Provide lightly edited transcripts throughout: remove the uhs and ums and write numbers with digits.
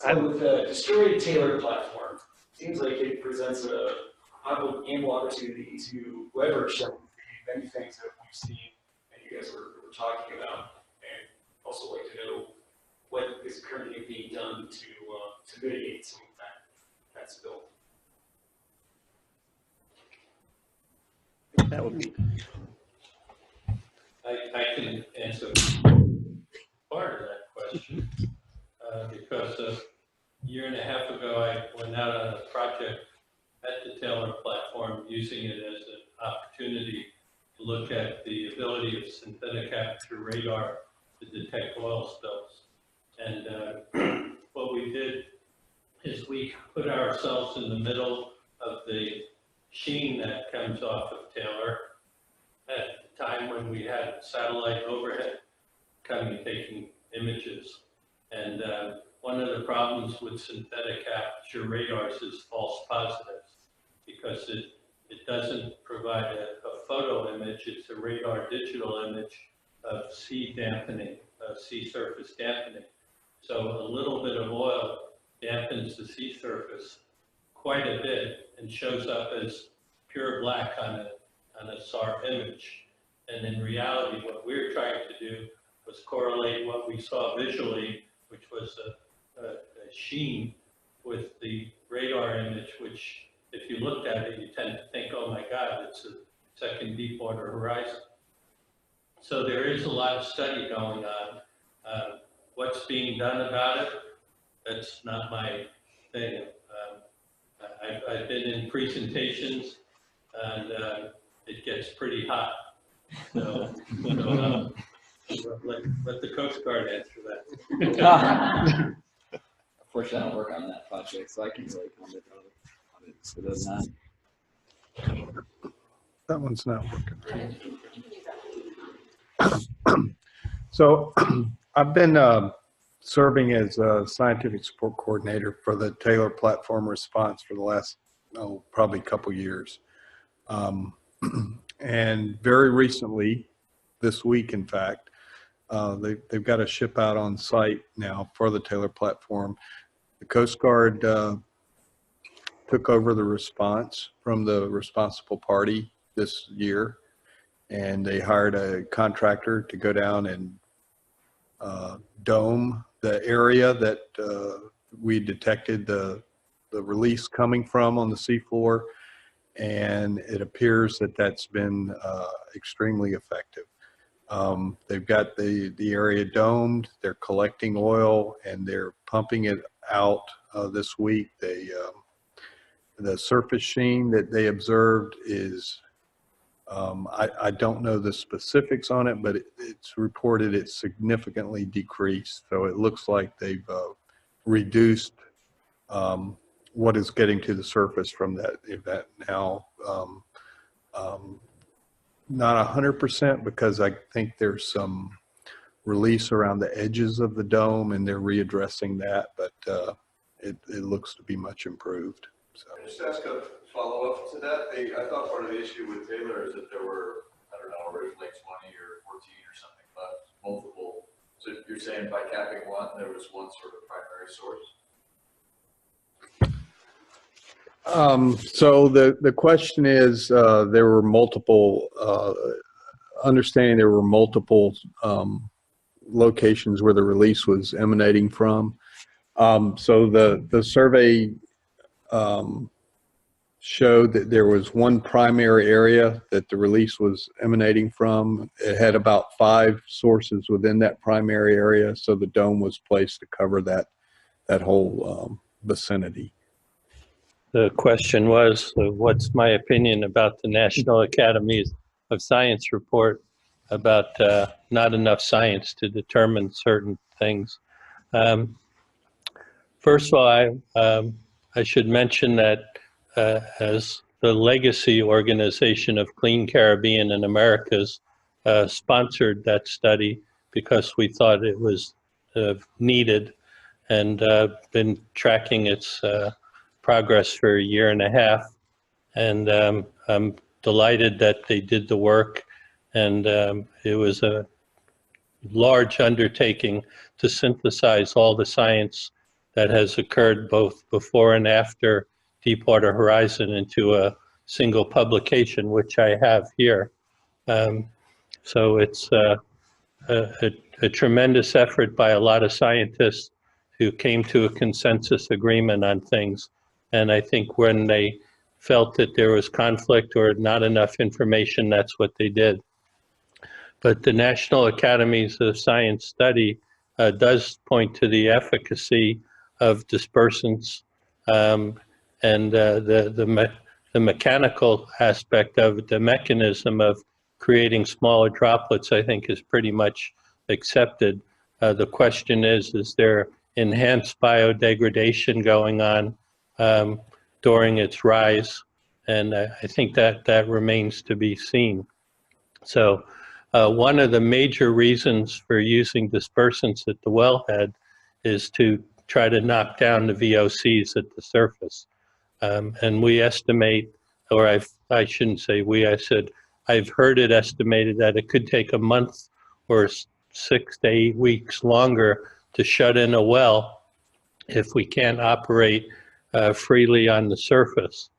So with the distributed tailored platform, seems like it presents a ample opportunity to leverage some of the many things that we've seen and you guys were talking about, and also like to know what is currently being done to mitigate some of that spill. That would be. I can answer part of that question because a year and a half ago I went out on a project at the Taylor platform using it as an opportunity to look at the ability of synthetic aperture radar to detect oil spills. And what we did is we put ourselves in the middle of the sheen that comes off of Taylor at the time when we had satellite overhead coming taking images. And one of the problems with synthetic aperture radars is false positives because it doesn't provide a photo image, it's a radar digital image of sea dampening, sea surface dampening. So a little bit of oil dampens the sea surface quite a bit and shows up as pure black on a SAR image. And in reality, what we were trying to do was correlate what we saw visually, which was a sheen, with the radar image, which if you looked at it, you tend to think, oh my God, it's a second Deepwater Horizon. So there is a lot of study going on. What's being done about it, that's not my thing. I've been in presentations and it gets pretty hot. So let the Coast Guard answer that. Unfortunately, I don't work on that project, so I can't really comment on it. So that's not. That one's not working. So I've been serving as a scientific support coordinator for the Taylor platform response for the last, probably couple years. And very recently, this week, in fact, they've got a ship out on site now for the Taylor platform. The Coast Guard took over the response from the responsible party this year, and they hired a contractor to go down and dome the area that we detected the release coming from on the seafloor, and it appears that that's been extremely effective. They've got the area domed, they're collecting oil, and they're pumping it out this week. The surface sheen that they observed is, I don't know the specifics on it, but it's reported it's significantly decreased. So it looks like they've reduced what is getting to the surface from that event now. Not 100%, because I think there's some release around the edges of the dome and they're readdressing that, but it looks to be much improved. So. Just ask a follow-up to that. I thought part of the issue with Taylor is that there were, I don't know, originally 20 or 14 or something, but multiple. So you're saying by capping one, there was one sort of primary source? So the question is, there were multiple, understanding there were multiple locations where the release was emanating from. So the survey showed that there was one primary area that the release was emanating from. It had about 5 sources within that primary area, so the dome was placed to cover that whole vicinity. The question was, what's my opinion about the National Academies of Science report about not enough science to determine certain things? First of all, I should mention that as the legacy organization of Clean Caribbean and Americas sponsored that study because we thought it was needed, and been tracking its progress for a year and a half. And I'm delighted that they did the work, and it was a large undertaking to synthesize all the science that has occurred both before and after Deepwater Horizon into a single publication, which I have here. So it's a tremendous effort by a lot of scientists who came to a consensus agreement on things. And I think when they felt that there was conflict or not enough information, that's what they did. But the National Academies of Science study does point to the efficacy of dispersants, and the mechanical aspect of it, the mechanism of creating smaller droplets, I think is pretty much accepted. The question is there enhanced biodegradation going on during its rise? And I think that remains to be seen. So one of the major reasons for using dispersants at the wellhead is to try to knock down the VOCs at the surface. And we estimate, or I shouldn't say we, I said, I've heard it estimated that it could take a month or 6 to 8 weeks longer to shut in a well if we can't operate freely on the surface.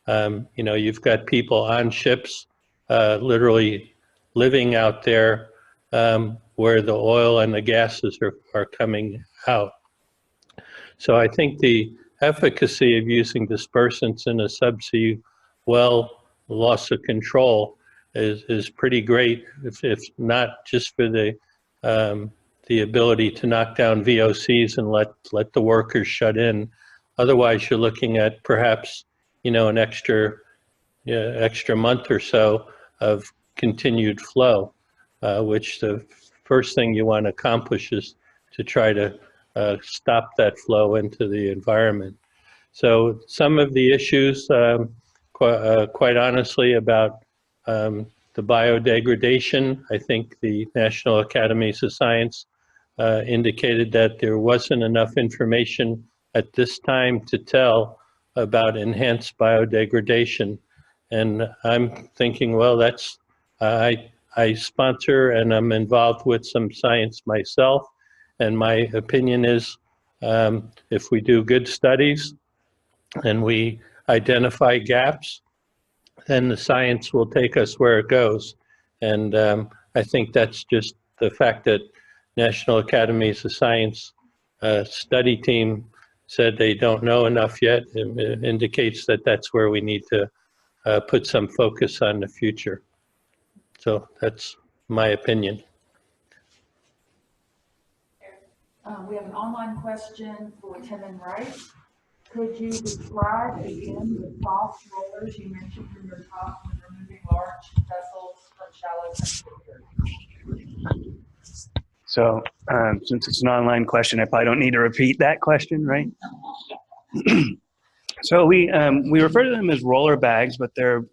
You know, you've got people on ships literally living out there where the oil and the gases are coming out. So I think the efficacy of using dispersants in a subsea well loss of control is pretty great, if not just for the ability to knock down VOCs and let the workers shut in. Otherwise, you're looking at perhaps, you know, an extra month or so of continued flow, which the first thing you want to accomplish is to try to stop that flow into the environment. So some of the issues, quite honestly, about the biodegradation, I think the National Academies of Science indicated that there wasn't enough information at this time to tell about enhanced biodegradation. And I'm thinking, well, that's, I sponsor and I'm involved with some science myself. And my opinion is if we do good studies and we identify gaps, then the science will take us where it goes. And I think that's just the fact that National Academies of Science study team said they don't know enough yet. It indicates that that's where we need to put some focus on the future. So that's my opinion. We have an online question for Tim and Rice. Could you describe again the soft rollers you mentioned in your talk when removing large vessels from shallow secondary? So since it's an online question, I probably don't need to repeat that question, right? So we refer to them as roller bags, but they're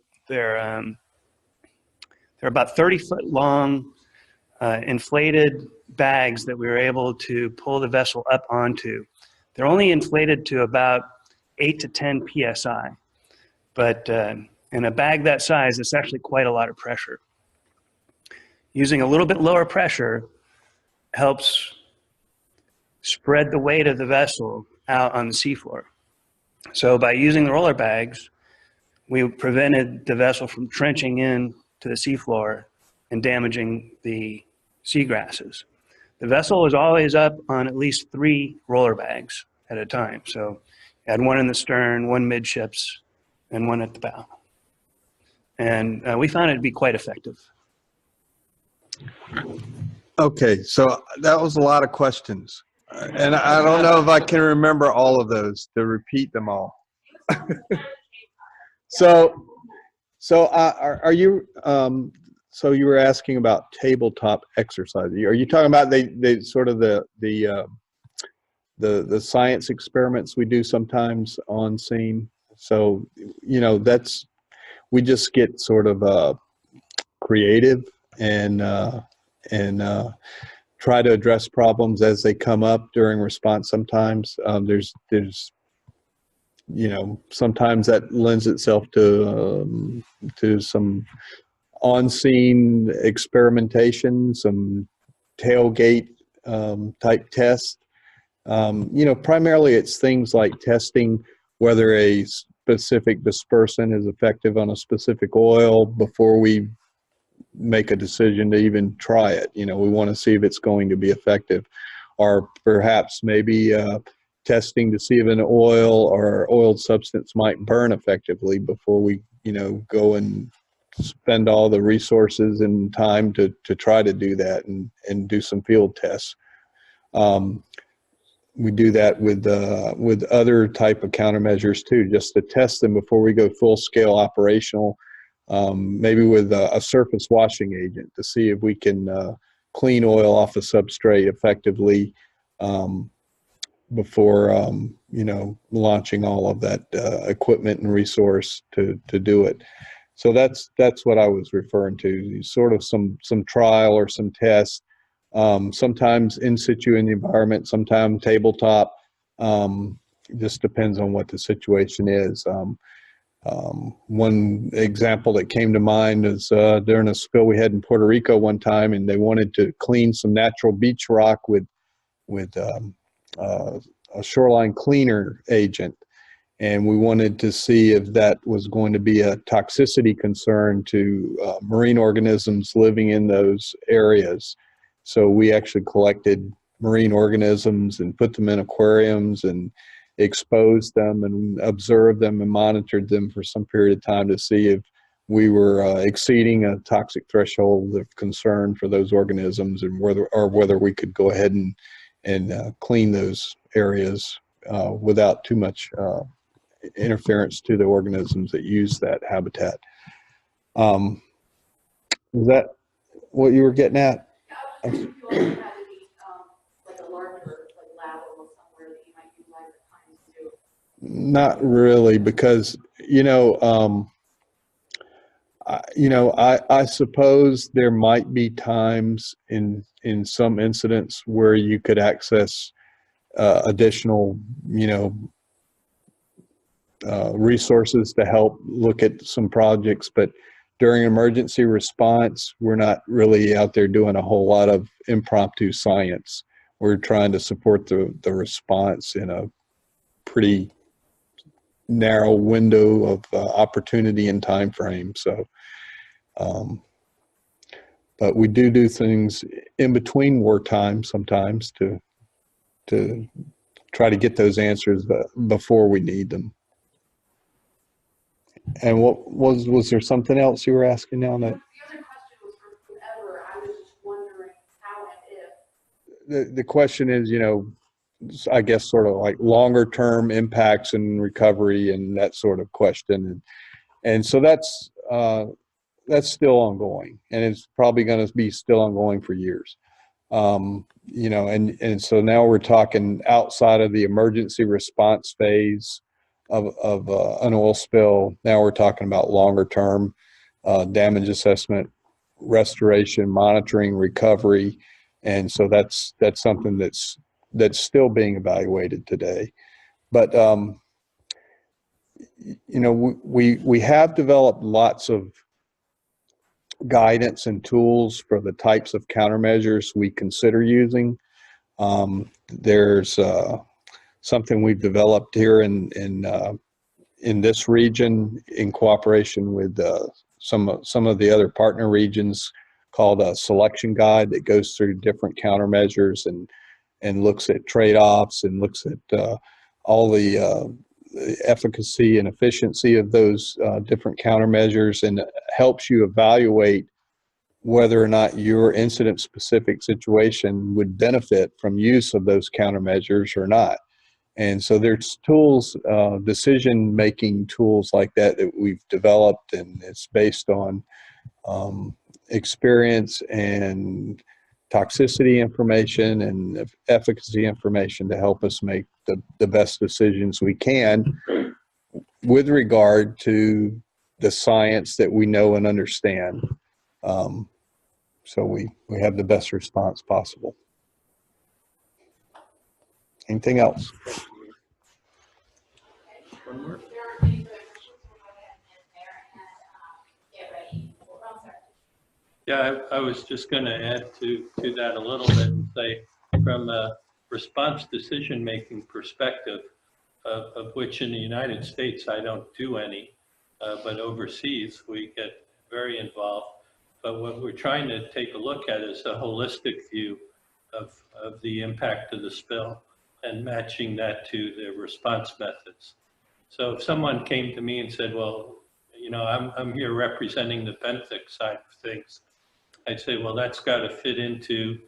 about 30-foot long inflated bags that we were able to pull the vessel up onto. They're only inflated to about 8 to 10 psi, but in a bag that size, it's actually quite a lot of pressure. Using a little bit lower pressure helps spread the weight of the vessel out on the seafloor. So by using the roller bags, we prevented the vessel from trenching in to the seafloor and damaging the seagrasses. The vessel was always up on at least 3 roller bags at a time. So you had one in the stern, one midships, and one at the bow. And we found it to be quite effective. Okay, so that was a lot of questions. And I don't know if I can remember all of those to repeat them all. So are you, so you were asking about tabletop exercises. Are you talking about the sort of the science experiments we do sometimes on scene? So, you know, we just get sort of creative and try to address problems as they come up during response. Sometimes there's you know, sometimes that lends itself to some on-scene experimentation, some tailgate type tests, Primarily it's things like testing whether a specific dispersant is effective on a specific oil before we make a decision to even try it. We want to see if it's going to be effective, or perhaps maybe testing to see if an oil or oiled substance might burn effectively before we, go and spend all the resources and time to try to do that and do some field tests. We do that with other type of countermeasures too, just to test them before we go full scale operational. Maybe with a surface washing agent to see if we can clean oil off a substrate effectively before launching all of that equipment and resource to do it. So that's what I was referring to, sort of some trial or some tests, sometimes in situ in the environment, sometimes tabletop. Just depends on what the situation is. One example that came to mind is during a spill we had in Puerto Rico one time, and they wanted to clean some natural beach rock with a shoreline cleaner agent. And we wanted to see if that was going to be a toxicity concern to marine organisms living in those areas. So we actually collected marine organisms and put them in aquariums and exposed them and observed them and monitored them for some period of time to see if we were exceeding a toxic threshold of concern for those organisms, and whether we could go ahead and clean those areas without too much interference to the organisms that use that habitat. Is that what you were getting at? Like a larger lab or somewhere that you might utilize at times too. Not really, because I suppose there might be times in some incidents where you could access additional resources to help look at some projects, but during emergency response, we're not really out there doing a whole lot of impromptu science. We're trying to support the response in a pretty narrow window of opportunity and time frame. So, but we do things in between wartime sometimes to try to get those answers before we need them. And what was there something else you were asking now? That The other question was for whoever. I was just wondering how and if. the question is, I guess sort of like longer term impacts and recovery and that sort of question. And so that's still ongoing, and it's probably going to be still ongoing for years. And so now we're talking outside of the emergency response phase of an oil spill. Now we're talking about longer term damage assessment, restoration, monitoring, recovery. And so that's something that's still being evaluated today. But we have developed lots of guidance and tools for the types of countermeasures we consider using. There's something we've developed here in this region in cooperation with some of the other partner regions, called a selection guide that goes through different countermeasures and looks at trade-offs and looks at all the efficacy and efficiency of those different countermeasures, and helps you evaluate whether or not your incident-specific situation would benefit from use of those countermeasures or not. And so there's tools, decision-making tools like that we've developed, and it's based on experience and toxicity information and efficacy information to help us make the best decisions we can with regard to the science that we know and understand. So we have the best response possible. Anything else? There are any further questions? We'll go ahead and there and get ready. Oh, sorry. Yeah, I was just going to add to that a little bit and say, from response decision-making perspective, of which in the United States I don't do any, but overseas we get very involved. But what we're trying to take a look at is a holistic view of the impact of the spill and matching that to the response methods. So if someone came to me and said, well, you know, I'm here representing the benthic side of things, I'd say, well, that's got to fit into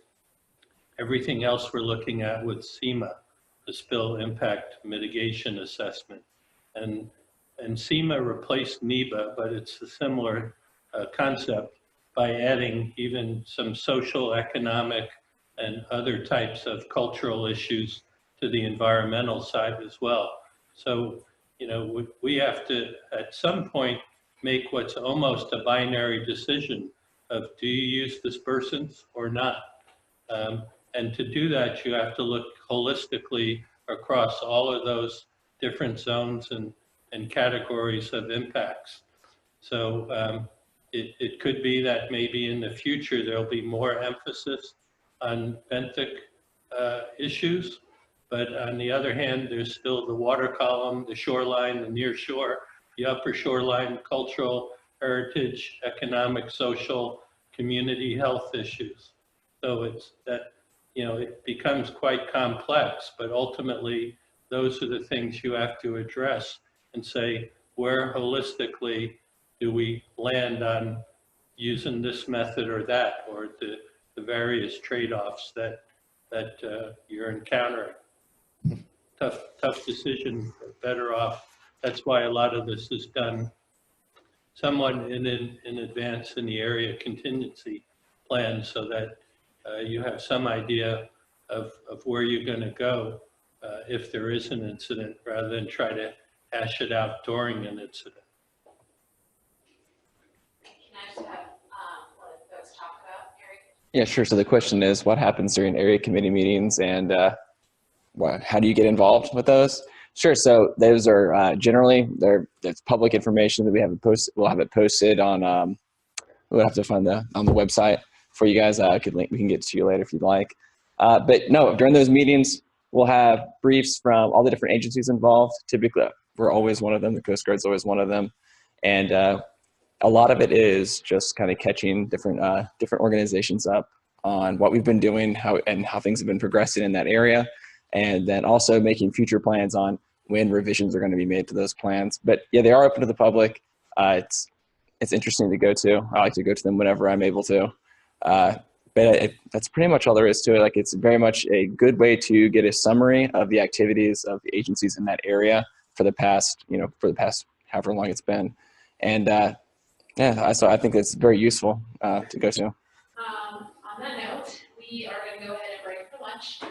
everything else we're looking at with SEMA, the Spill Impact Mitigation Assessment. And SEMA replaced NEBA, but it's a similar concept by adding even some social, economic, and other types of cultural issues to the environmental side as well. So, you know, we have to, at some point, make what's almost a binary decision of do you use dispersants or not? And to do that, you have to look holistically across all of those different zones and categories of impacts. So it could be that maybe in the future, there'll be more emphasis on benthic issues. But on the other hand, there's still the water column, the shoreline, the near shore, the upper shoreline, cultural heritage, economic, social, community health issues. So it's that, you know, it becomes quite complex, but ultimately those are the things you have to address and say, where holistically do we land on using this method or that, or the various trade-offs that you're encountering. Tough decision, better off. That's why a lot of this is done somewhat in advance in the area contingency plan, so that you have some idea of where you're going to go if there is an incident, rather than try to hash it out during an incident. Can I just have one of those talk about, Eric? Yeah, sure. So the question is, what happens during area committee meetings, and how do you get involved with those? Sure. So those are generally that's public information that we have it posted. We'll have it posted on. We'll have to find on the website for you guys. I could link. We can get to you later if you'd like. But no, during those meetings, we'll have briefs from all the different agencies involved. Typically, we're always one of them. The Coast Guard's always one of them, and a lot of it is just kind of catching different organizations up on what we've been doing, how things have been progressing in that area. And then also making future plans on when revisions are going to be made to those plans. But yeah, they are open to the public. It's interesting to go to. I like to go to them whenever I'm able to. But that's pretty much all there is to it. Like, it's very much a good way to get a summary of the activities of the agencies in that area for the past however long it's been. And so I think it's very useful to go to. On that note, we are going to go ahead and break for lunch.